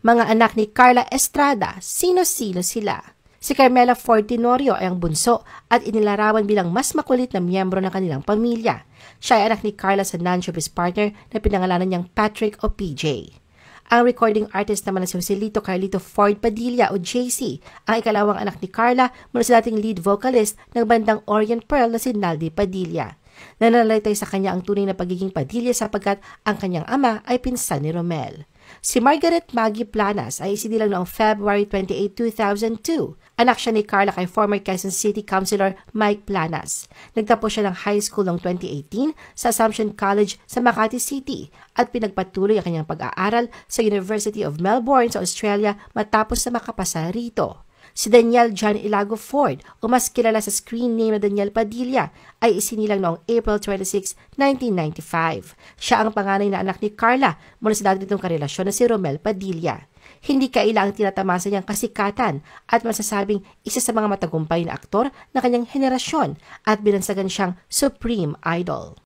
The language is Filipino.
Mga anak ni Carla Estrada, sino-sino sila? Si Carmela Ford Tenorio ay ang bunso at inilarawan bilang mas makulit na miyembro ng kanilang pamilya. Siya ay anak ni Carla sa non-showbiz partner na pinangalanan niyang Patrick o PJ. Ang recording artist naman na si Joselito Carlito Ford Padilla o JC, ang ikalawang anak ni Carla mula sa dating lead vocalist ng bandang Orient Pearl na si Naldi Padilla. Nananalaytay sa kanya ang tunay na pagiging Padilla sapagkat ang kanyang ama ay pinsan ni Romel. Si Margaret Maggie Planas ay isinilang noong February 28, 2002. Anak siya ni Carla kay former Quezon City Councilor Mike Planas. Nagtapos siya ng high school noong 2018 sa Assumption College sa Makati City at pinagpatuloy ang kanyang pag-aaral sa University of Melbourne sa Australia matapos na makapasa rito. Si Daniel John Ilago Ford, o mas kilala sa screen name na Daniel Padilla, ay isinilang noong April 26, 1995. Siya ang panganay na anak ni Carla mula sa dati nitong karelasyon na si Romel Padilla. Hindi kailangang tinatamasa niyang kasikatan at masasabing isa sa mga matagumpay na aktor na kanyang henerasyon at binansagan siyang supreme idol.